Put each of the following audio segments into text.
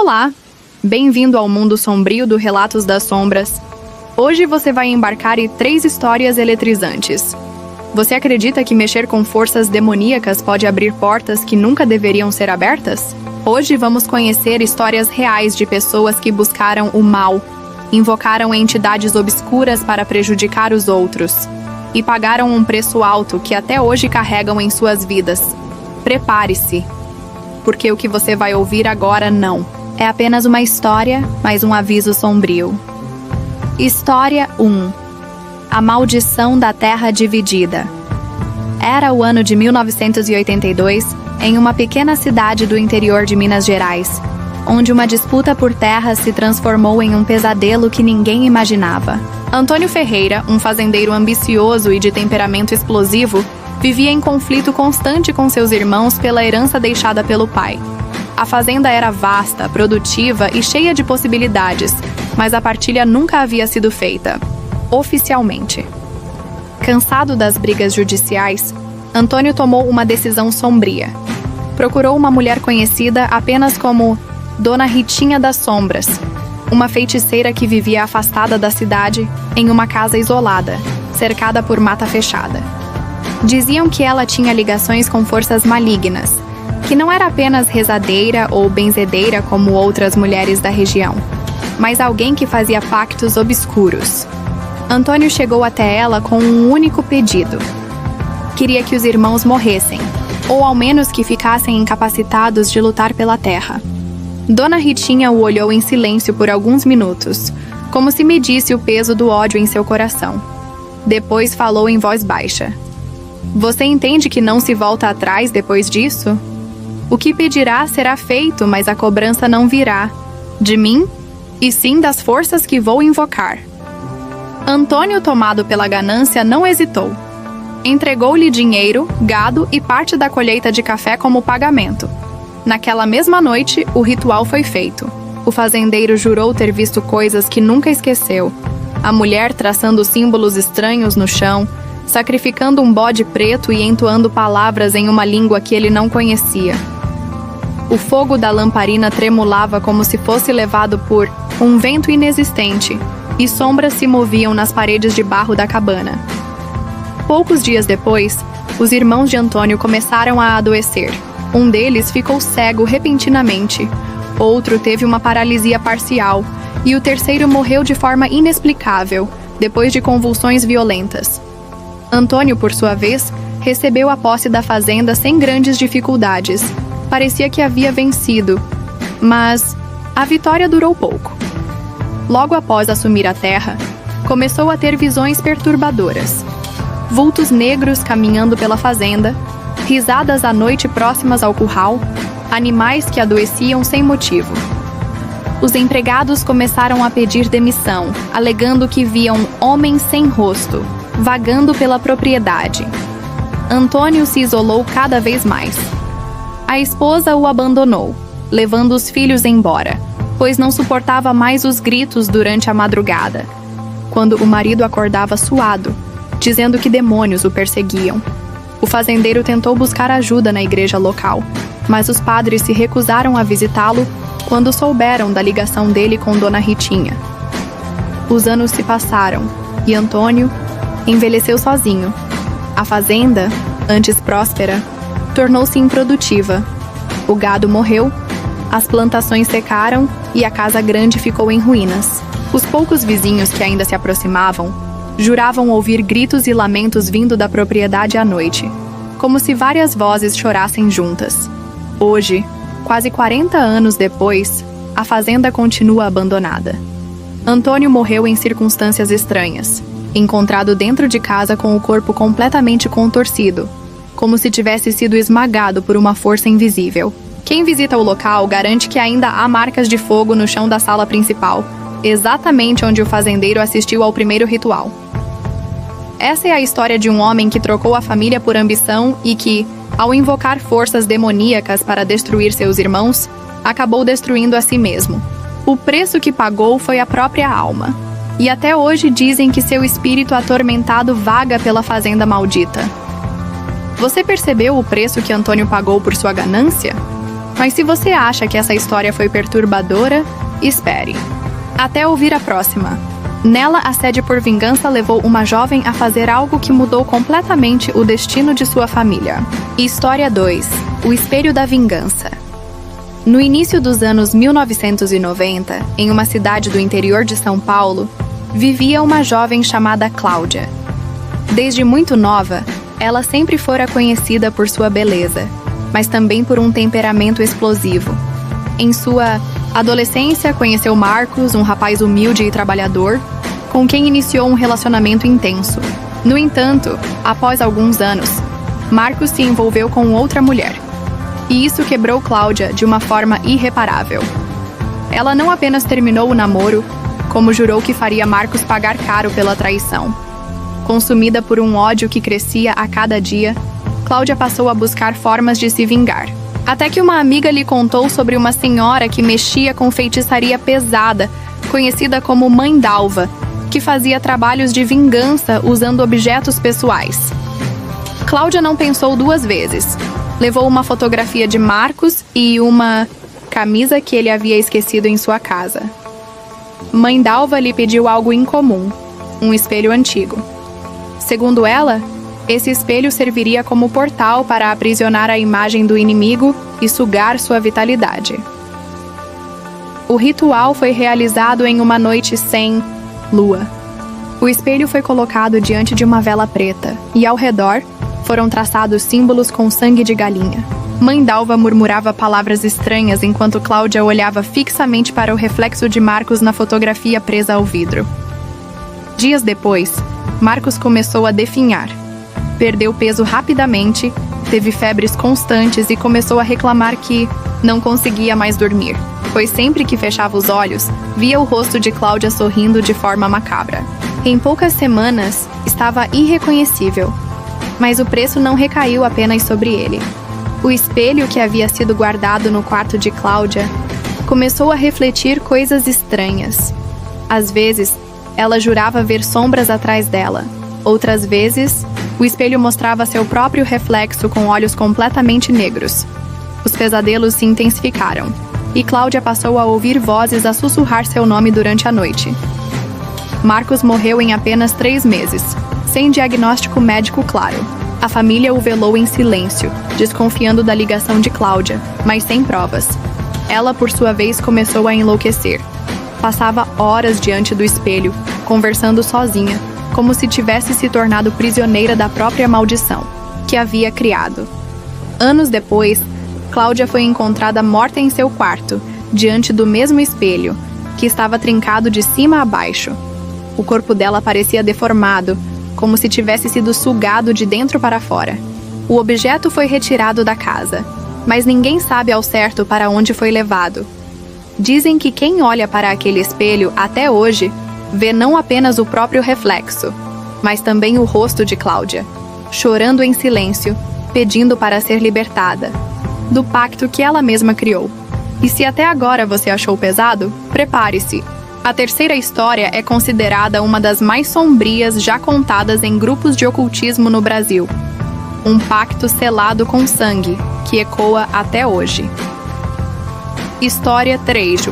Olá! Bem-vindo ao mundo sombrio do Relatos das Sombras. Hoje você vai embarcar em 3 histórias eletrizantes. Você acredita que mexer com forças demoníacas pode abrir portas que nunca deveriam ser abertas? Hoje vamos conhecer histórias reais de pessoas que buscaram o mal, invocaram entidades obscuras para prejudicar os outros e pagaram um preço alto que até hoje carregam em suas vidas. Prepare-se, porque o que você vai ouvir agora não é apenas uma história, mas um aviso sombrio. História 1. A Maldição da Terra Dividida. Era o ano de 1982, em uma pequena cidade do interior de Minas Gerais, onde uma disputa por terras se transformou em um pesadelo que ninguém imaginava. Antônio Ferreira, um fazendeiro ambicioso e de temperamento explosivo, vivia em conflito constante com seus irmãos pela herança deixada pelo pai. A fazenda era vasta, produtiva e cheia de possibilidades, mas a partilha nunca havia sido feita, oficialmente. Cansado das brigas judiciais, Antônio tomou uma decisão sombria. Procurou uma mulher conhecida apenas como Dona Ritinha das Sombras, uma feiticeira que vivia afastada da cidade, em uma casa isolada, cercada por mata fechada. Diziam que ela tinha ligações com forças malignas, que não era apenas rezadeira ou benzedeira como outras mulheres da região, mas alguém que fazia pactos obscuros. Antônio chegou até ela com um único pedido. Queria que os irmãos morressem, ou ao menos que ficassem incapacitados de lutar pela terra. Dona Ritinha o olhou em silêncio por alguns minutos, como se medisse o peso do ódio em seu coração. Depois falou em voz baixa. Você entende que não se volta atrás depois disso? O que pedirá será feito, mas a cobrança não virá de mim, e sim das forças que vou invocar. Antônio, tomado pela ganância, não hesitou. Entregou-lhe dinheiro, gado e parte da colheita de café como pagamento. Naquela mesma noite, o ritual foi feito. O fazendeiro jurou ter visto coisas que nunca esqueceu. A mulher traçando símbolos estranhos no chão, sacrificando um bode preto e entoando palavras em uma língua que ele não conhecia. O fogo da lamparina tremulava como se fosse levado por um vento inexistente, e sombras se moviam nas paredes de barro da cabana. Poucos dias depois, os irmãos de Antônio começaram a adoecer. Um deles ficou cego repentinamente, outro teve uma paralisia parcial, e o terceiro morreu de forma inexplicável, depois de convulsões violentas. Antônio, por sua vez, recebeu a posse da fazenda sem grandes dificuldades. Parecia que havia vencido, mas a vitória durou pouco. Logo após assumir a terra, começou a ter visões perturbadoras. Vultos negros caminhando pela fazenda, risadas à noite próximas ao curral, animais que adoeciam sem motivo. Os empregados começaram a pedir demissão, alegando que viam homens sem rosto, vagando pela propriedade. Antônio se isolou cada vez mais. A esposa o abandonou, levando os filhos embora, pois não suportava mais os gritos durante a madrugada, quando o marido acordava suado, dizendo que demônios o perseguiam. O fazendeiro tentou buscar ajuda na igreja local, mas os padres se recusaram a visitá-lo quando souberam da ligação dele com Dona Ritinha. Os anos se passaram e Antônio envelheceu sozinho. A fazenda, antes próspera, tornou-se improdutiva. O gado morreu, as plantações secaram e a casa grande ficou em ruínas. Os poucos vizinhos que ainda se aproximavam juravam ouvir gritos e lamentos vindo da propriedade à noite, como se várias vozes chorassem juntas. Hoje, quase 40 anos depois, a fazenda continua abandonada. Antônio morreu em circunstâncias estranhas, encontrado dentro de casa com o corpo completamente contorcido, como se tivesse sido esmagado por uma força invisível. Quem visita o local garante que ainda há marcas de fogo no chão da sala principal, exatamente onde o fazendeiro assistiu ao primeiro ritual. Essa é a história de um homem que trocou a família por ambição e que, ao invocar forças demoníacas para destruir seus irmãos, acabou destruindo a si mesmo. O preço que pagou foi a própria alma. E até hoje dizem que seu espírito atormentado vaga pela fazenda maldita. Você percebeu o preço que Antônio pagou por sua ganância? Mas se você acha que essa história foi perturbadora, espere. Até ouvir a próxima. Nela, a sede por vingança levou uma jovem a fazer algo que mudou completamente o destino de sua família. História 2. O Espelho da Vingança. No início dos anos 1990, em uma cidade do interior de São Paulo, vivia uma jovem chamada Cláudia. Desde muito nova, ela sempre fora conhecida por sua beleza, mas também por um temperamento explosivo. Em sua adolescência, conheceu Marcos, um rapaz humilde e trabalhador, com quem iniciou um relacionamento intenso. No entanto, após alguns anos, Marcos se envolveu com outra mulher. E isso quebrou Cláudia de uma forma irreparável. Ela não apenas terminou o namoro, como jurou que faria Marcos pagar caro pela traição. Consumida por um ódio que crescia a cada dia, Cláudia passou a buscar formas de se vingar. Até que uma amiga lhe contou sobre uma senhora que mexia com feitiçaria pesada, conhecida como Mãe Dalva, que fazia trabalhos de vingança usando objetos pessoais. Cláudia não pensou duas vezes. Levou uma fotografia de Marcos e uma camisa que ele havia esquecido em sua casa. Mãe Dalva lhe pediu algo incomum, um espelho antigo. Segundo ela, esse espelho serviria como portal para aprisionar a imagem do inimigo e sugar sua vitalidade. O ritual foi realizado em uma noite sem lua. O espelho foi colocado diante de uma vela preta e, ao redor, foram traçados símbolos com sangue de galinha. Mãe Dalva murmurava palavras estranhas enquanto Cláudia olhava fixamente para o reflexo de Marcos na fotografia presa ao vidro. Dias depois, Marcos começou a definhar. Perdeu peso rapidamente, teve febres constantes e começou a reclamar que não conseguia mais dormir, pois sempre que fechava os olhos, via o rosto de Cláudia sorrindo de forma macabra. Em poucas semanas, estava irreconhecível, mas o preço não recaiu apenas sobre ele. O espelho que havia sido guardado no quarto de Cláudia começou a refletir coisas estranhas. Às vezes, ela jurava ver sombras atrás dela. Outras vezes, o espelho mostrava seu próprio reflexo com olhos completamente negros. Os pesadelos se intensificaram, e Cláudia passou a ouvir vozes a sussurrar seu nome durante a noite. Marcos morreu em apenas 3 meses, sem diagnóstico médico claro. A família o velou em silêncio, desconfiando da ligação de Cláudia, mas sem provas. Ela, por sua vez, começou a enlouquecer. Passava horas diante do espelho, conversando sozinha, como se tivesse se tornado prisioneira da própria maldição que havia criado. Anos depois, Cláudia foi encontrada morta em seu quarto, diante do mesmo espelho, que estava trincado de cima a baixo. O corpo dela parecia deformado, como se tivesse sido sugado de dentro para fora. O objeto foi retirado da casa, mas ninguém sabe ao certo para onde foi levado. Dizem que quem olha para aquele espelho até hoje vê não apenas o próprio reflexo, mas também o rosto de Cláudia, chorando em silêncio, pedindo para ser libertada do pacto que ela mesma criou. E se até agora você achou pesado, prepare-se. A terceira história é considerada uma das mais sombrias já contadas em grupos de ocultismo no Brasil. Um pacto selado com sangue, que ecoa até hoje. História 3.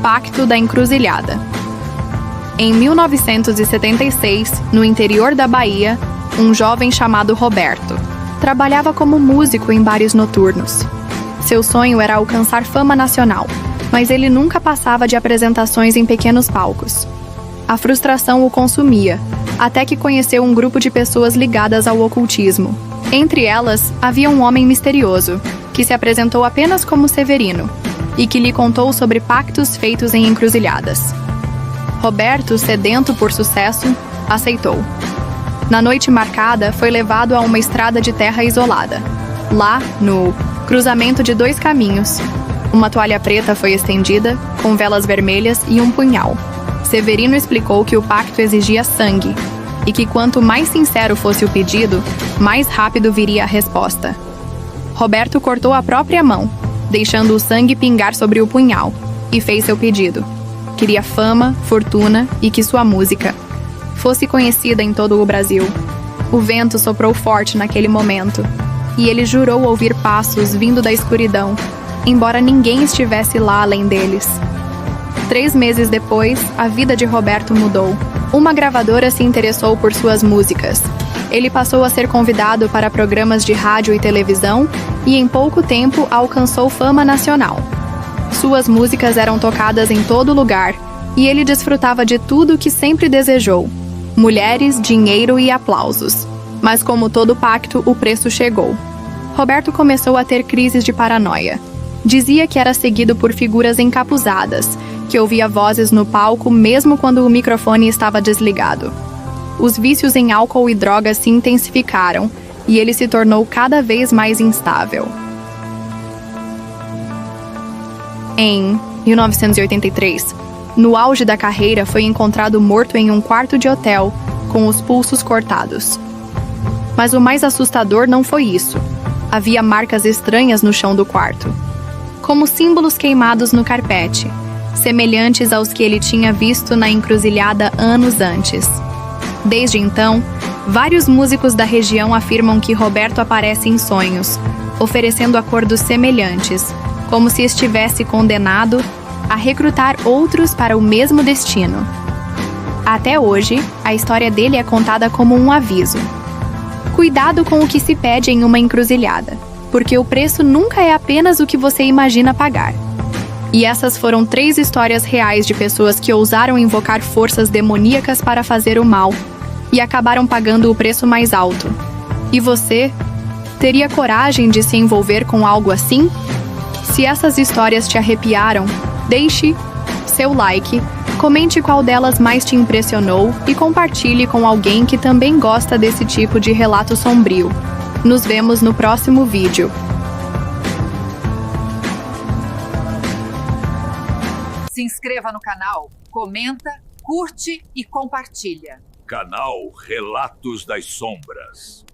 Pacto da Encruzilhada. Em 1976, no interior da Bahia, um jovem chamado Roberto trabalhava como músico em bares noturnos. Seu sonho era alcançar fama nacional, mas ele nunca passava de apresentações em pequenos palcos. A frustração o consumia, até que conheceu um grupo de pessoas ligadas ao ocultismo. Entre elas, havia um homem misterioso, que se apresentou apenas como Severino, e que lhe contou sobre pactos feitos em encruzilhadas. Roberto, sedento por sucesso, aceitou. Na noite marcada, foi levado a uma estrada de terra isolada. Lá, no cruzamento de 2 caminhos, uma toalha preta foi estendida, com velas vermelhas e um punhal. Severino explicou que o pacto exigia sangue, e que quanto mais sincero fosse o pedido, mais rápido viria a resposta. Roberto cortou a própria mão, deixando o sangue pingar sobre o punhal, e fez seu pedido. Queria fama, fortuna e que sua música fosse conhecida em todo o Brasil. O vento soprou forte naquele momento, e ele jurou ouvir passos vindo da escuridão, embora ninguém estivesse lá além deles. 3 meses depois, a vida de Roberto mudou. Uma gravadora se interessou por suas músicas. Ele passou a ser convidado para programas de rádio e televisão e, em pouco tempo, alcançou fama nacional. Suas músicas eram tocadas em todo lugar e ele desfrutava de tudo o que sempre desejou: mulheres, dinheiro e aplausos. Mas, como todo pacto, o preço chegou. Roberto começou a ter crises de paranoia. Dizia que era seguido por figuras encapuzadas, que ouvia vozes no palco mesmo quando o microfone estava desligado. Os vícios em álcool e drogas se intensificaram e ele se tornou cada vez mais instável. Em 1983, no auge da carreira, foi encontrado morto em um quarto de hotel, com os pulsos cortados. Mas o mais assustador não foi isso. Havia marcas estranhas no chão do quarto, como símbolos queimados no carpete, semelhantes aos que ele tinha visto na encruzilhada anos antes. Desde então, vários músicos da região afirmam que Roberto aparece em sonhos, oferecendo acordos semelhantes, como se estivesse condenado a recrutar outros para o mesmo destino. Até hoje, a história dele é contada como um aviso. Cuidado com o que se pede em uma encruzilhada, porque o preço nunca é apenas o que você imagina pagar. E essas foram 3 histórias reais de pessoas que ousaram invocar forças demoníacas para fazer o mal e acabaram pagando o preço mais alto. E você? Teria coragem de se envolver com algo assim? Se essas histórias te arrepiaram, deixe seu like, comente qual delas mais te impressionou e compartilhe com alguém que também gosta desse tipo de relato sombrio. Nos vemos no próximo vídeo. Se inscreva no canal, comenta, curte e compartilha. Canal Relatos das Sombras.